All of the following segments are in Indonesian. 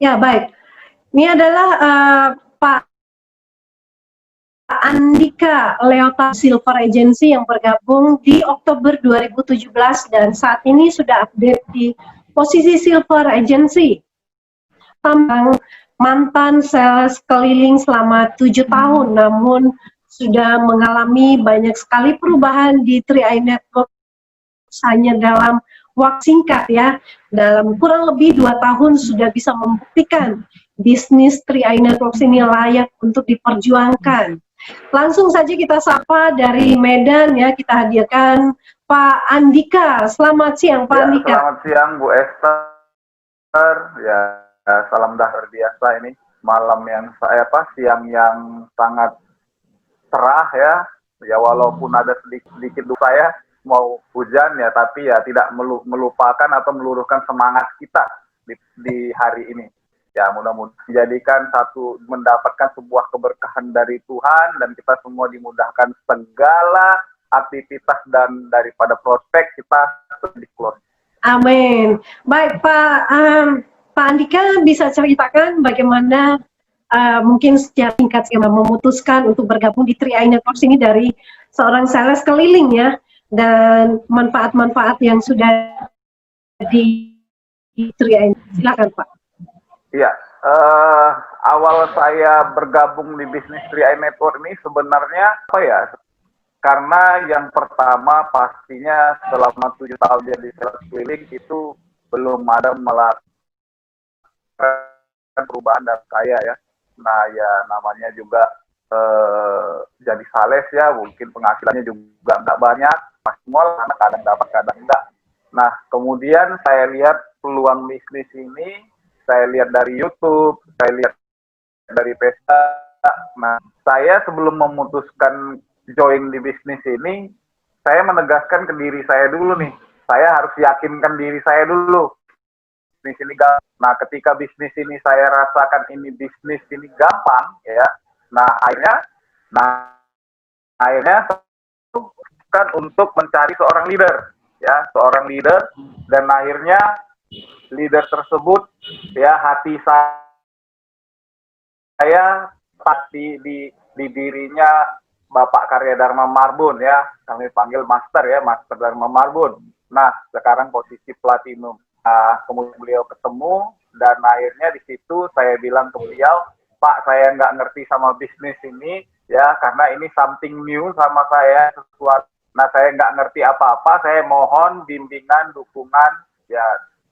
Ya, baik. Ini adalah Pak Andika Leota Silver Agency yang bergabung di Oktober 2017 dan saat ini sudah update di posisi Silver Agency. Tambang mantan sales keliling selama 7 tahun, namun sudah mengalami banyak sekali perubahan di 3i Network hanya dalam waktu singkat ya. Dalam kurang lebih 2 tahun sudah bisa membuktikan bisnis 3i Network ini layak untuk diperjuangkan. Langsung saja kita sapa dari Medan ya, kita hadirkan Pak Andika. Selamat siang Pak Andika. Selamat siang Bu Esther. Ya, salam dah biasa ini. Malam yang siang yang sangat cerah ya. Ya walaupun ada sedikit saya mau hujan ya, tapi ya tidak melupakan atau meluruhkan semangat kita di hari ini. Ya mudah-mudahan menjadikan mendapatkan sebuah keberkahan dari Tuhan dan kita semua dimudahkan segala aktivitas dan daripada prospek kita di close. Amin. Baik Pak Andika, bisa ceritakan bagaimana mungkin secara singkat memutuskan untuk bergabung di 3i Network ini dari seorang sales keliling ya, dan manfaat-manfaat yang sudah di 3i. Silakan Pak. Iya, awal saya bergabung di bisnis 3i Network ini sebenarnya karena yang pertama pastinya selama 7 tahun jadi sales keliling itu belum ada melakukan perubahan dari saya ya. Nah ya namanya juga jadi sales ya, mungkin penghasilannya juga nggak banyak, pas mall kadang dapat kadang enggak. Nah kemudian saya lihat peluang bisnis ini, saya lihat dari YouTube, saya lihat dari Facebook. Nah saya sebelum memutuskan join di bisnis ini, saya menegaskan ke diri saya dulu nih, saya harus yakinkan diri saya dulu. Bisnis ini gampang. Nah, ketika bisnis ini saya rasakan bisnis ini gampang, ya. Nah, akhirnya kan untuk mencari seorang leader, ya, seorang leader, dan akhirnya leader tersebut, ya, hati saya pasti di dirinya Bapak Karya Dharma Marbun, ya, kami panggil Master ya, Master Dharma Marbun. Nah, sekarang posisi platinum. Kemudian beliau ketemu dan akhirnya di situ saya bilang ke beliau, Pak, saya nggak ngerti sama bisnis ini ya, karena ini something new sama saya, sesuatu. Nah, saya nggak ngerti apa-apa, saya mohon bimbingan, dukungan ya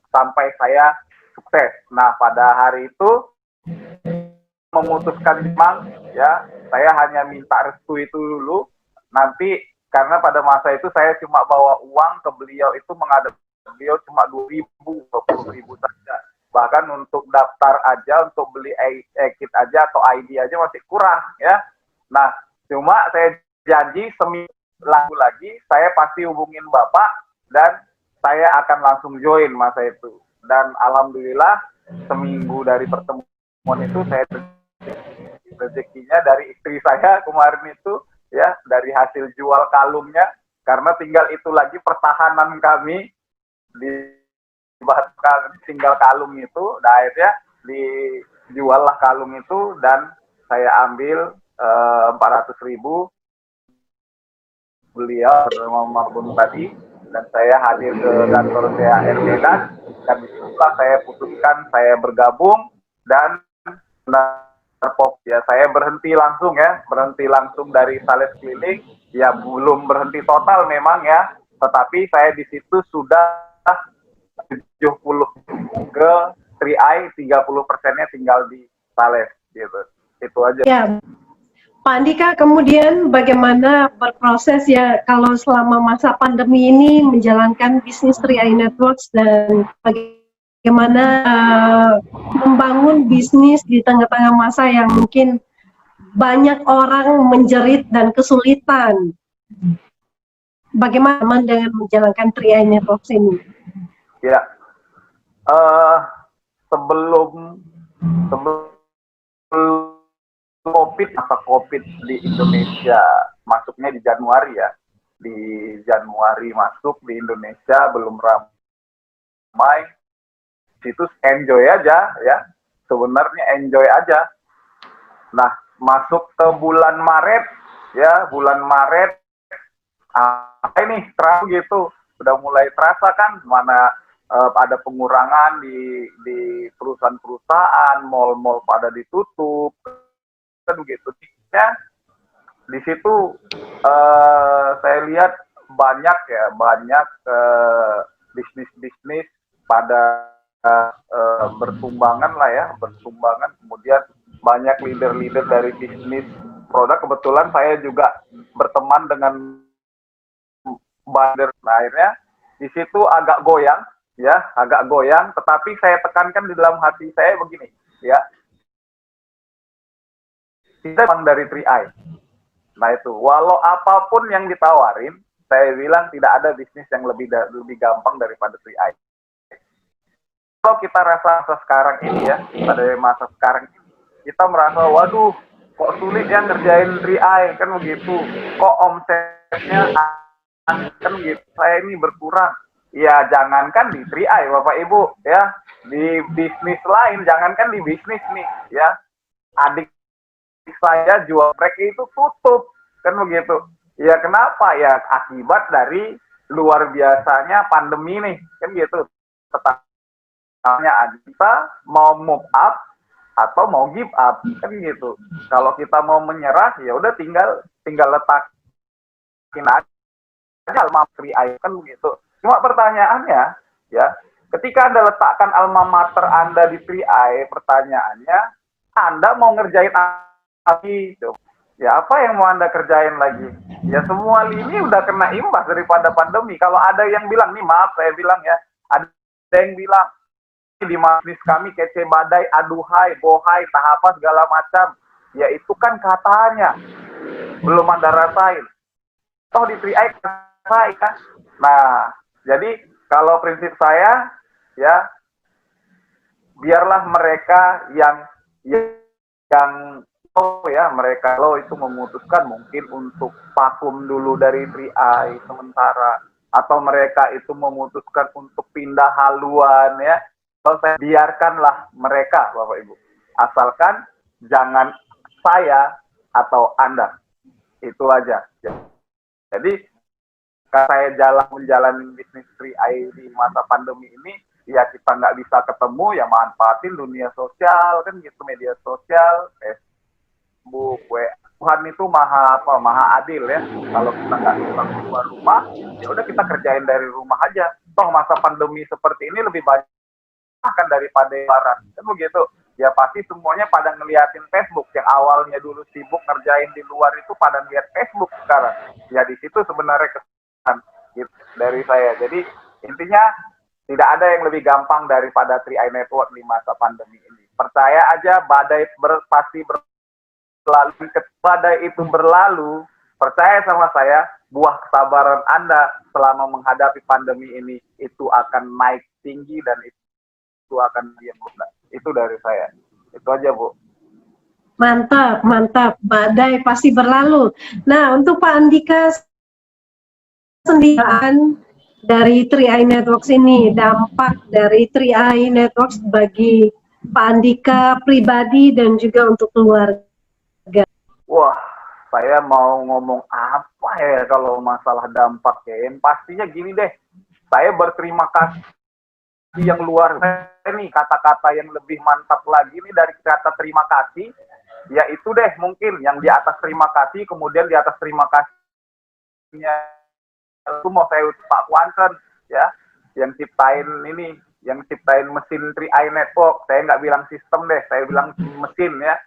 sampai saya sukses. Nah, pada hari itu memutuskan memang ya, saya hanya minta restu itu dulu. Nanti karena pada masa itu saya cuma bawa uang ke beliau itu menghadap beliau cuma 2.000, 20.000 saja. Bahkan untuk daftar aja, untuk beli e-kit aja atau ID aja masih kurang ya. Nah, cuma saya janji seminggu lagi saya pasti hubungin Bapak dan saya akan langsung join masa itu. Dan alhamdulillah seminggu dari pertemuan itu saya rezekinya dari istri saya kemarin itu ya, dari hasil jual kalungnya, karena tinggal itu lagi pertahanan kami tinggal kalung itu, nah akhirnya dijual lah kalung itu dan saya ambil 400.000 beliau Marbun tadi, dan saya hadir ke kantor THR Medan dan disitulah saya putuskan saya bergabung dan ya saya berhenti langsung dari sales keliling ya, belum berhenti total memang ya, tetapi saya di situ sudah 70 ke 3i, 30%-nya tinggal di sales gitu. Itu aja. Ya, Pak Andika, kemudian bagaimana berproses ya kalau selama masa pandemi ini menjalankan bisnis 3i Networks dan bagaimana membangun bisnis di tengah-tengah masa yang mungkin banyak orang menjerit dan kesulitan. Bagaimana dengan menjalankan 3i Networks ini? Ya, sebelum masa COVID di Indonesia masuknya di Januari ya, di Januari masuk di Indonesia belum ramai, situ enjoy aja ya, sebenarnya enjoy aja. Nah, masuk ke bulan Maret, ya bulan Maret, ini terang gitu, udah mulai terasa kan, mana ada pengurangan di perusahaan-perusahaan, mal-mal pada ditutup, kan gitu. Ya, di situ saya lihat banyak bisnis-bisnis pada bertumbangan lah ya, bertumbangan. Kemudian banyak leader-leader dari bisnis produk. Kebetulan saya juga berteman dengan bandar. Nah, akhirnya di situ agak goyang, ya, agak goyang. Tetapi saya tekankan di dalam hati saya begini, ya, kita memang dari 3i. Nah itu, walau apapun yang ditawarin, saya bilang tidak ada bisnis yang lebih gampang daripada 3i. Kalau kita rasa sekarang ini ya, pada masa sekarang ini, kita merasa, waduh, kok sulit ya ngerjain 3i, kan begitu. Kok omsetnya kan begitu, saya ini berkurang. Ya jangankan di 3i, Bapak Ibu, ya, di bisnis lain, jangankan di bisnis nih, ya, adik saya jual prek itu tutup, kan begitu. Ya kenapa? Ya akibat dari luar biasanya pandemi nih, kan gitu. Pertanyaannya, kita mau move up atau mau give up, kan gitu. Kalau kita mau menyerah, ya udah tinggal letakin aja alma mater, kan begitu. Cuma pertanyaannya, ya, ketika Anda letakkan alma mater Anda di 3i, pertanyaannya, Anda mau ngerjain lagi, ya apa yang mau Anda kerjain lagi? Ya semua lini udah kena imbas daripada pandemi. Kalau ada yang bilang, nih maaf saya bilang ya, ada yang bilang di bisnis kami kece badai, aduhai, bohai, tahapa segala macam. Ya itu kan katanya, belum Anda rasain. Toh di 3i rasain kan. Nah, jadi kalau prinsip saya, ya biarlah mereka yang mereka itu memutuskan mungkin untuk vakum dulu dari 3i sementara, atau mereka itu memutuskan untuk pindah haluan, ya. Kalau saya biarkanlah mereka, Bapak Ibu, asalkan jangan saya atau Anda, itu aja. Jadi saya menjalani bisnis 3i di masa pandemi ini, ya kita nggak bisa ketemu, ya manfaatin dunia sosial, kan gitu, media sosial, Facebook, Tuhan itu maha adil ya. Kalau kita nggak bisa keluar rumah, ya udah kita kerjain dari rumah aja. Toh masa pandemi seperti ini lebih banyak kan daripada lebaran, kan begitu. Ya pasti semuanya pada ngeliatin Facebook. Yang awalnya dulu sibuk ngerjain di luar itu pada ngeliat Facebook sekarang. Ya di situ sebenarnya kesan gitu dari saya. Jadi intinya tidak ada yang lebih gampang daripada 3i Network di masa pandemi ini. Percaya aja, badai pasti berlalu. Badai itu berlalu, percaya sama saya, buah kesabaran Anda selama menghadapi pandemi ini itu akan naik tinggi dan itu akan diam. Itu dari saya. Itu aja, Bu. Mantap, mantap. Badai pasti berlalu. Nah, untuk Pak Andika sendiri dari 3i Networks ini, dampak dari 3i Networks bagi Pak Andika pribadi dan juga untuk keluarga. Wah, saya mau ngomong apa ya kalau masalah dampak ya. Yang pastinya gini deh, saya berterima kasih yang luar biasa nih, kata-kata yang lebih mantap lagi nih dari kata terima kasih, yaitu deh mungkin yang di atas terima kasih, kemudian di atas terima kasihnya itu mau saya Pak Kuansen, ya, yang ciptain mesin 3i Network. Saya nggak bilang sistem deh, saya bilang mesin, ya,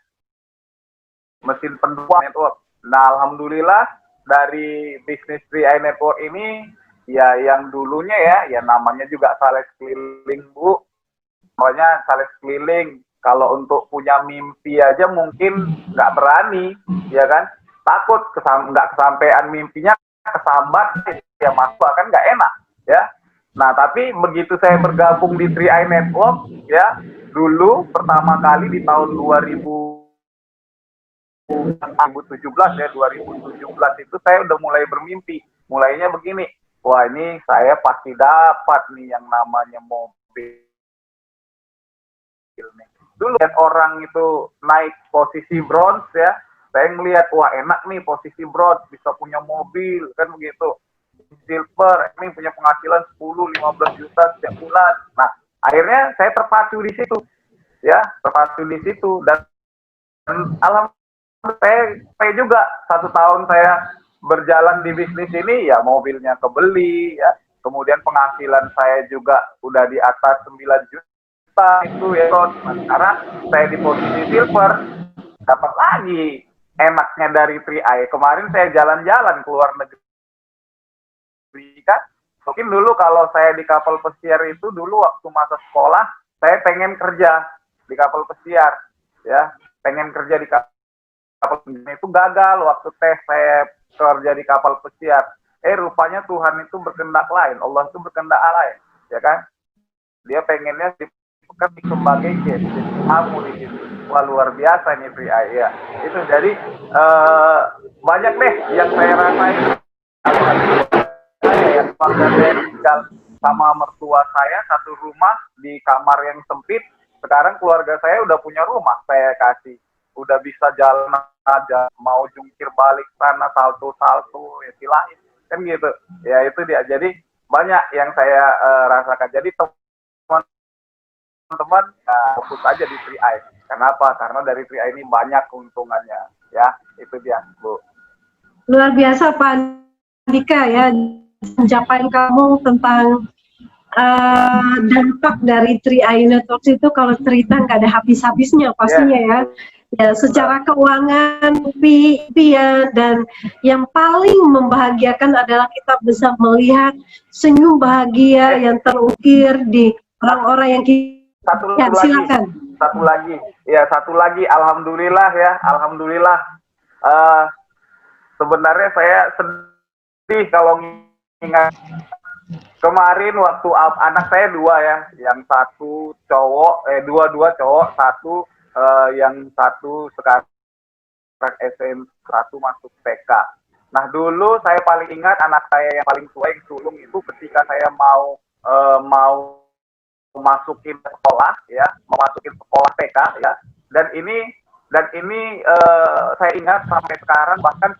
mesin pendukung network. Nah, alhamdulillah dari bisnis 3i Network ini, ya yang dulunya ya namanya juga sales keliling, Bu. Pokoknya sales keliling, kalau untuk punya mimpi aja mungkin nggak berani, ya kan? Takut nggak kesampaian mimpinya, kesambat, ya masuk kan nggak enak, ya. Nah, tapi begitu saya bergabung di 3i Network, ya, dulu pertama kali di tahun 2017 ya, 2017 itu saya udah mulai bermimpi. Mulainya begini, wah ini saya pasti dapat nih yang namanya mobil nih. dulu lihat orang itu naik posisi bronze ya, saya ngelihat wah enak nih posisi bronze, bisa punya mobil kan begitu. Silver ini punya penghasilan 10-15 juta setiap bulan. Nah, akhirnya saya terpacu di situ ya, terpacu di situ dan alhamdulillah saya juga 1 tahun saya berjalan di bisnis ini ya, mobilnya kebeli ya, kemudian penghasilan saya juga udah di atas 9 juta itu ya. Nah, sekarang saya di posisi silver, dapat lagi enaknya dari 3i. Kemarin saya jalan-jalan ke luar negeri kan, mungkin dulu kalau saya di kapal pesiar itu dulu waktu masa sekolah saya pengen kerja di kapal pesiar ya, pengen kerja di kapal pesiar itu gagal waktu tes saya kerja di kapal pesiar. Rupanya Tuhan itu berkehendak lain, Allah itu berkehendak lain ya kan, dia pengennya sebagai guest, jadi kamu di situ. Wah luar biasa nih Pri ya. Itu jadi banyak deh yang saya rasain. Saya yang keluarga saya tinggal sama mertua saya satu rumah di kamar yang sempit. Sekarang keluarga saya udah punya rumah, saya kasih, udah bisa jalan aja, mau jungkir balik sana salto ya silain kan gitu ya. Itu dia, jadi banyak yang saya rasakan. Jadi teman-teman fokus aja di 3i. Kenapa? Karena dari 3i ini banyak keuntungannya ya. Itu dia Bu. Luar biasa Pak Andika ya, pencapaian kamu tentang dampak dari 3i Networks itu kalau cerita nggak ada habis-habisnya pastinya ya. Ya, secara keuangan, ya, dan yang paling membahagiakan adalah kita bisa melihat senyum bahagia yang terukir di orang-orang yang kita silakan. Satu lagi, alhamdulillah ya, alhamdulillah. Sebenarnya saya sedih kalau ingat kemarin waktu anak saya 2 ya, yang satu cowok, dua cowok, yang satu sekarang SM1 masuk TK. Nah dulu saya paling ingat anak saya yang paling tua yang sulung itu ketika saya mau masukin sekolah ya, memasukin sekolah TK ya, dan ini saya ingat sampai sekarang, bahkan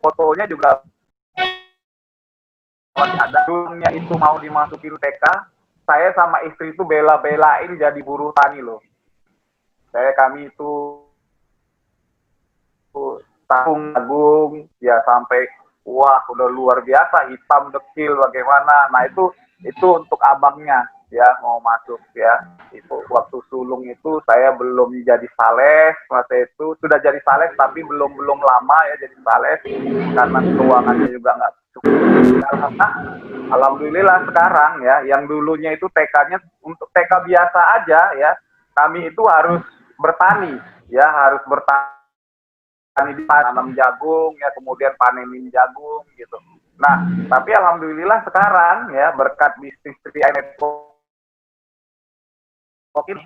fotonya juga masih ada. Dulunya itu mau dimasukin TK, saya sama istri itu bela-belain jadi buruh tani loh. Kami itu jagung ya sampai wah udah luar biasa, hitam dekil bagaimana. Nah itu untuk abangnya ya mau masuk ya. Itu waktu sulung itu saya belum jadi sales, masa itu sudah jadi sales tapi belum lama ya jadi sales karena keuangannya juga nggak cukup. Alhamdulillah sekarang ya, yang dulunya itu TK-nya untuk TK biasa aja ya, kami itu harus bertani ya, harus bertani, tanam jagung ya, kemudian panenin jagung gitu. Nah tapi alhamdulillah sekarang ya berkat bisnis 3i Networks, mungkin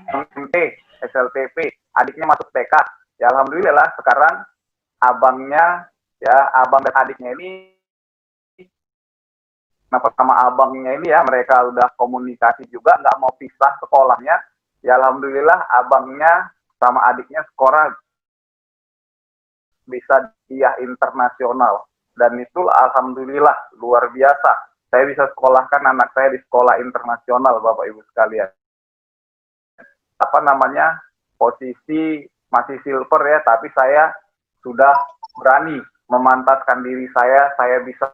SLTP, adiknya masuk TK ya, alhamdulillah sekarang abangnya ya, abang dan adiknya ini, nah pertama abangnya ini ya, mereka udah komunikasi juga, nggak mau pisah sekolahnya ya, alhamdulillah abangnya sama adiknya sekolah bisa dia internasional, dan itu alhamdulillah luar biasa. Saya bisa sekolahkan anak saya di sekolah internasional Bapak Ibu sekalian. Posisi masih silver ya, tapi saya sudah berani memantaskan diri saya bisa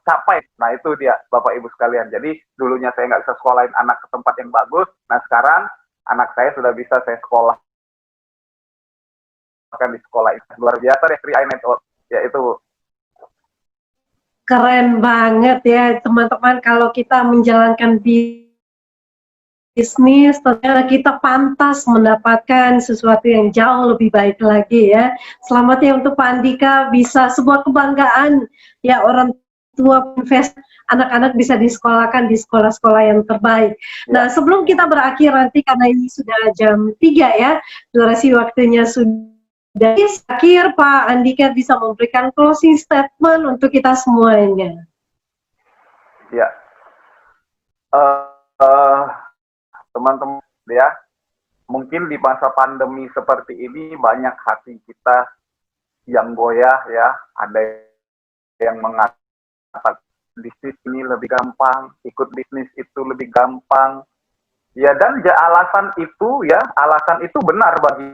capai. Nah itu dia Bapak Ibu sekalian. Jadi dulunya saya nggak bisa sekolahin anak ke tempat yang bagus, nah sekarang anak saya sudah bisa saya sekolah di sekolah itu. Luar biasa deh 3i Networks ya itu. Keren banget ya teman-teman, kalau kita menjalankan bisnis ternyata kita pantas mendapatkan sesuatu yang jauh lebih baik lagi ya. Selamat ya untuk Pak Andika, bisa sebuah kebanggaan ya, orang tua invest anak-anak bisa disekolahkan di sekolah-sekolah yang terbaik. Nah sebelum kita berakhir nanti, karena ini sudah jam 3 ya, durasi waktunya sudah akhir, Pak Andika bisa memberikan closing statement untuk kita semuanya. Ya, teman-teman ya, mungkin di masa pandemi seperti ini banyak hati kita yang goyah ya, ada yang mengatakan bisnis ini lebih gampang, ikut bisnis itu lebih gampang. Ya dan alasan itu benar bagi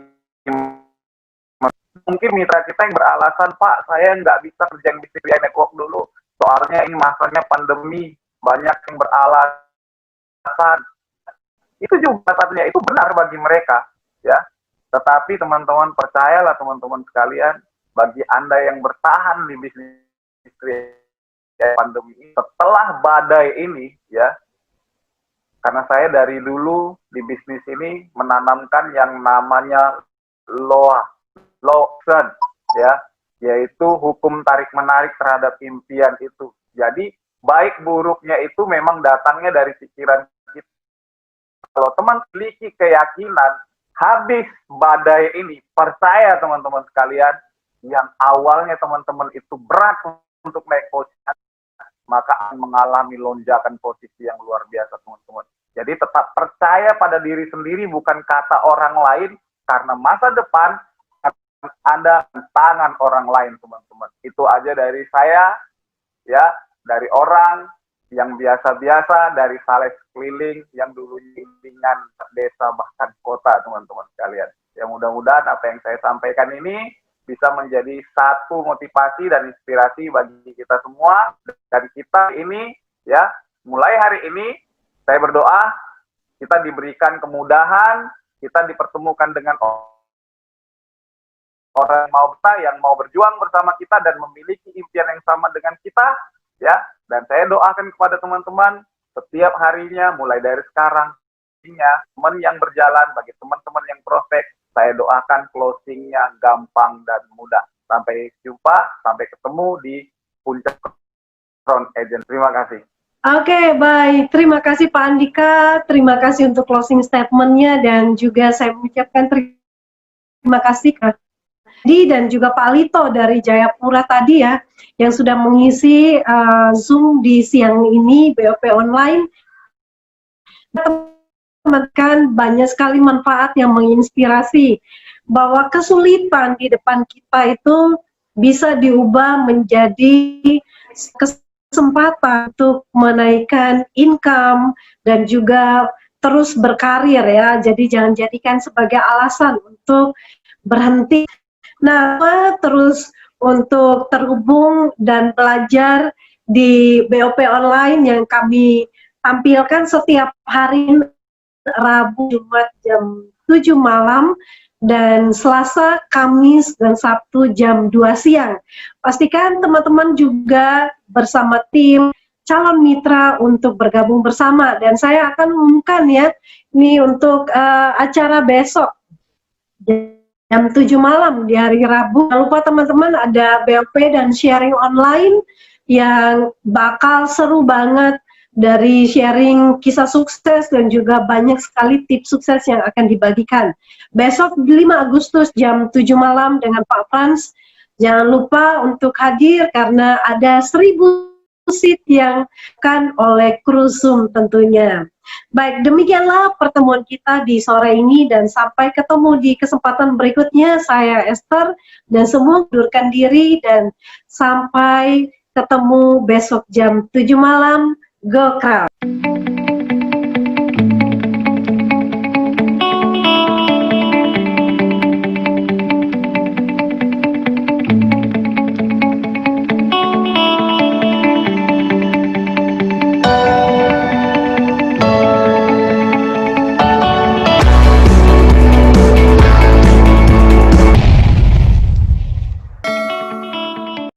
mungkin mitra kita yang beralasan, Pak, saya nggak bisa kerjain bisnis BI Network dulu, soalnya ini masanya pandemi, banyak yang beralasan. Itu juga satunya, itu benar bagi mereka, ya. Tetapi teman-teman percayalah teman-teman sekalian, bagi Anda yang bertahan di bisnis pandemi ini, setelah badai ini, ya, karena saya dari dulu di bisnis ini menanamkan yang namanya Lawson, ya, yaitu hukum tarik menarik terhadap impian itu. Jadi baik buruknya itu memang datangnya dari pikiran kita. Kalau teman memiliki keyakinan habis badai ini, percaya teman-teman sekalian, yang awalnya teman-teman itu berat untuk naik posisi, maka akan mengalami lonjakan posisi yang luar biasa teman-teman. Jadi tetap percaya pada diri sendiri, bukan kata orang lain, karena masa depan Anda tangan orang lain teman-teman. Itu aja dari saya, ya, dari orang yang biasa-biasa, dari sales keliling yang dulunya bimbingan desa bahkan kota teman-teman sekalian. Ya mudah-mudahan apa yang saya sampaikan ini bisa menjadi satu motivasi dan inspirasi bagi kita semua. Dan kita ini, ya, mulai hari ini saya berdoa kita diberikan kemudahan, kita dipertemukan dengan orang yang mau berjuang bersama kita dan memiliki impian yang sama dengan kita, ya. Dan saya doakan kepada teman-teman setiap harinya, mulai dari sekarang, teman yang berjalan, bagi teman-teman yang prospek, saya doakan closingnya gampang dan mudah. Sampai jumpa, sampai ketemu di puncak Crown Agent. Terima kasih. Oke, baik. Terima kasih Pak Andika. Terima kasih untuk closing statement-nya, dan juga saya mengucapkan terima kasih ke dan juga Pak Lito dari Jayapura tadi ya, yang sudah mengisi Zoom di siang ini BOP online. Teman-teman, banyak sekali manfaat yang menginspirasi bahwa kesulitan di depan kita itu bisa diubah menjadi kesempatan untuk menaikkan income dan juga terus berkarir ya. Jadi jangan jadikan sebagai alasan untuk berhenti. Nah, terus untuk terhubung dan belajar di BOP online yang kami tampilkan setiap hari Rabu, Jumat jam 7 malam, dan Selasa, Kamis, dan Sabtu jam 2 siang. Pastikan teman-teman juga bersama tim calon mitra untuk bergabung bersama, dan saya akan umumkan ya, ini untuk acara besok jam 7 malam di hari Rabu. Jangan lupa teman-teman, ada BOP dan sharing online yang bakal seru banget, dari sharing kisah sukses dan juga banyak sekali tips sukses yang akan dibagikan. Besok 5 Agustus jam 7 malam dengan Pak Frans. Jangan lupa untuk hadir karena ada 1000 seat yang akan oleh kru Zoom tentunya. Baik, demikianlah pertemuan kita di sore ini, dan sampai ketemu di kesempatan berikutnya. Saya Esther dan semua mundurkan diri, dan sampai ketemu besok jam 7 malam. Go Crowd!